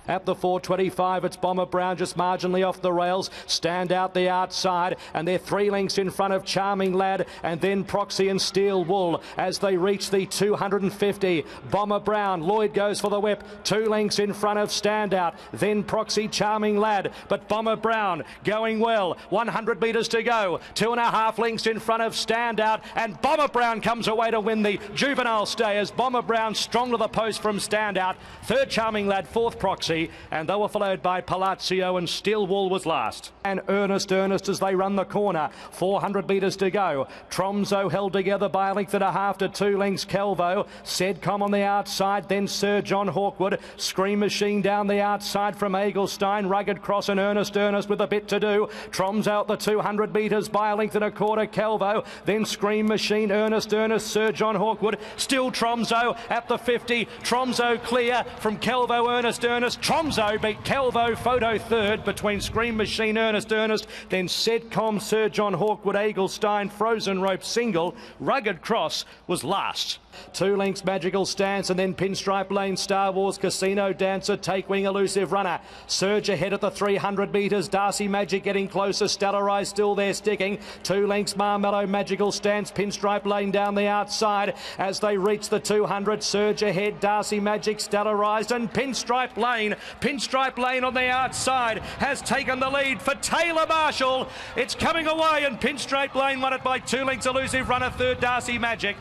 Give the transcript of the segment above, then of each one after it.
At the 4.25, it's Bomber Brown just marginally off the rails. Stand Out the outside, and they're 3 lengths in front of Charming Lad, and then Proxy and Steel Wool as they reach the 250. Bomber Brown, Lloyd goes for the whip, 2 lengths in front of Stand Out, then Proxy, Charming Lad, but Bomber Brown going well. 100 metres to go, 2.5 lengths in front of Stand Out, and Bomber Brown comes away to win the juvenile stay as Bomber Brown strong to the post from Stand Out. Third, Charming Lad, fourth, Proxy, and they were followed by Palazzo, and Steel Wool was last. And Ernest as they run the corner. 400 metres to go. Tromso held together by a length and a half to 2 lengths. Calvo, Sedcom on the outside, then Sir John Hawkwood. Scream Machine down the outside from Eaglestein. Rugged Cross and Ernest with a bit to do. Tromso out the 200 metres by a length and a quarter. Calvo, then Scream Machine, Ernest, Sir John Hawkwood. Still Tromso at the 50. Tromso clear from Calvo, Ernest. Tromso beat Calvo, Photo third between Scream Machine, Ernest, then Sedcom, Sir John Hawkwood, Eaglestein, Frozen Rope single. Rugged Cross was last. 2 lengths Magical Stance, and then Pinstripe Lane, Star Wars, Casino Dancer, Take Wing, Elusive Runner. Surge ahead at the 300 metres. Darcy Magic getting closer. Stellarize still there sticking. 2 lengths Marmello, Magical Stance, Pinstripe Lane down the outside as they reach the 200. Surge ahead. Darcy Magic, Stellarized, and Pinstripe Lane. Pinstripe Lane on the outside has taken the lead for Taylor Marshall. It's coming away, and Pinstripe Lane won it by 2 lengths. Elusive Runner third, Darcy Magic.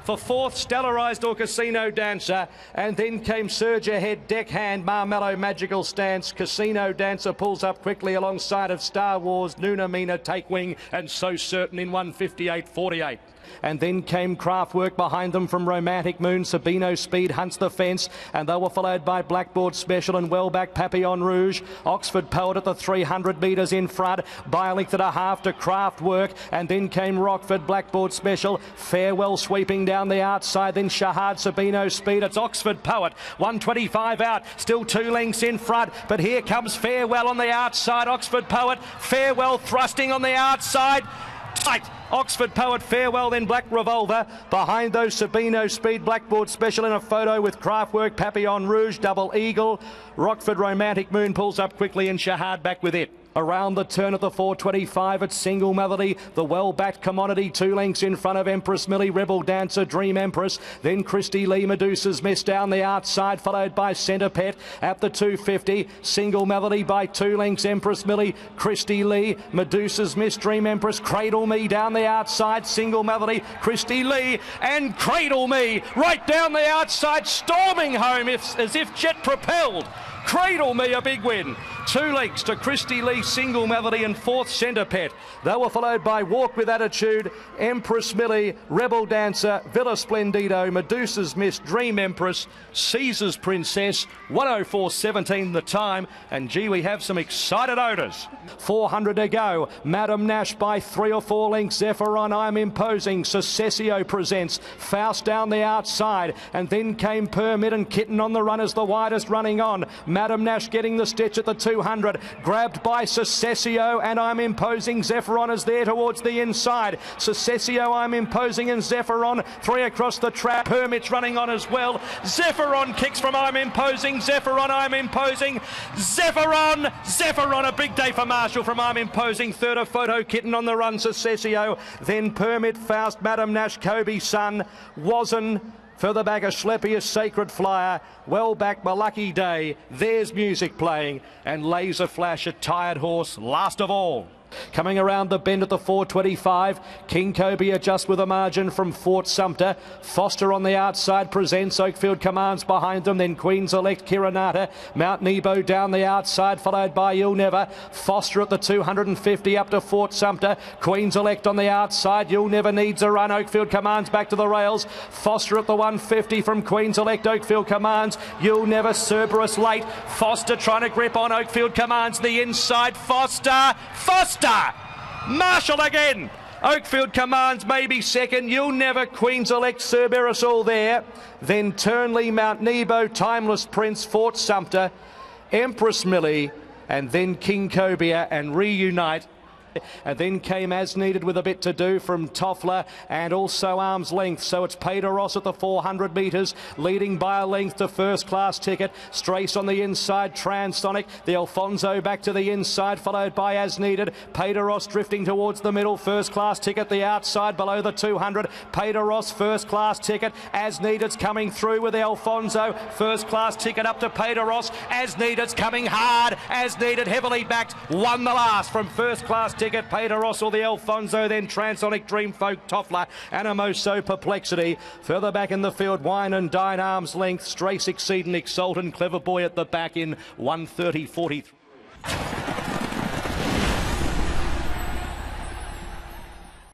For fourth, Stellarized or Casino Dancer, and then came Surge ahead, Deckhand, Marmello, Magical Stance. Casino Dancer pulls up quickly alongside of Star Wars, Nuna Mina, Take Wing, and So Certain in 1:58.48. And then came Craftwork behind them from Romantic Moon. Sabino Speed hunts the fence, and they were followed by Blackboard Special and well back Papillon Rouge. Oxford Poet at the 300 metres in front by a length and a half to Craftwork, and then came Rockford, Blackboard Special. Farewell sweeping down the outside, then Shahad, Sabino Speed. It's Oxford Poet, 125 out, still 2 lengths in front, but here comes Farewell on the outside. Oxford Poet, Farewell thrusting on the outside. Tight. Oxford Poet, Farewell, then Black Revolver. Behind those, Sabino Speed, Blackboard Special in a photo with Craftwork, Papillon Rouge, Double Eagle. Rockford, Romantic Moon pulls up quickly, and Shahad back with it. Around the turn at the 4.25, it's Single Melody, the well-backed Commodity, 2 lengths in front of Empress Millie, Rebel Dancer, Dream Empress, then Christy Lee, Medusa's Miss down the outside, followed by Centre Pet at the 250. Single Melody by 2 lengths, Empress Millie, Christy Lee, Medusa's Miss, Dream Empress, Cradle Me down the outside, Single Melody, Christy Lee, and Cradle Me right down the outside, storming home as if jet propelled. Cradle Me, a big win. 2 lengths to Christy Lee, Single Melody, and fourth, Centre Pet. They were followed by Walk With Attitude, Empress Millie, Rebel Dancer, Villa Splendido, Medusa's Miss, Dream Empress, Caesar's Princess. 1:04.17 the time, and gee, we have some excited owners. 400 to go. Madam Nash by 3 or 4 lengths. ZEPHYRON, I'm Imposing. Secessio presents. Faust down the outside, and then came Permit and Kitten on the run as the widest running on. Madam Nash getting the stitch at the 200, grabbed by Secessio, and I'm Imposing. ZEPHYRON is there towards the inside. Secessio, I'm Imposing, and ZEPHYRON 3 across the track. Permit's running on as well. ZEPHYRON kicks from I'm Imposing. ZEPHYRON, I'm Imposing. ZEPHYRON, a big day for Marshall from I'm Imposing. Third, a Photo Kitten on the run, Secessio. Then Permit, Faust, Madam Nash, Kobe, Sun, Wazen. Further back, a Schleppius, Sacred Flyer. Well back, My Lucky Day. There's music playing. And Laser Flash, a Tired Horse, last of all. Coming around the bend at the 4.25, King Cobia just with a margin from Fort Sumter. Foster on the outside presents. Oakfield Commands behind them, then Queen's Elect, Kiranata. Mount Nebo down the outside, followed by You'll Never. Foster at the 250 up to Fort Sumter. Queen's Elect on the outside. You'll Never needs a run. Oakfield Commands back to the rails. Foster at the 150 from Queen's Elect. Oakfield Commands. You'll Never. Cerberus late. Foster trying to grip on Oakfield Commands. The inside. Foster. Marshall again. Oakfield Commands maybe second. You'll Never, Queen's Elect, Cerberus all there. Then Turnley, Mount Nebo, Timeless Prince, Fort Sumter, Empress Millie, and then King Cobia and Reunite. And then came As Needed with a bit to do from Toffler and also Arm's Length. So it's Peter Ross at the 400 metres, leading by a length to First Class Ticket. Strace on the inside, Transonic. The Alfonso back to the inside, followed by As Needed. Peter Ross drifting towards the middle. First Class Ticket the outside below the 200. Peter Ross, First Class Ticket. As Needed's coming through with the Alfonso. First Class Ticket up to Peter Ross. As Needed's coming hard. As Needed heavily backed. Won the last from First Class Ticket. Peter Ross or the Alfonso, then Transonic, Dreamfolk, Toffler, Animoso, Perplexity. Further back in the field, Wine and Dine, Arm's Length, Strace, Exceed and Exultant, Clever Boy at the back in 1:30.43.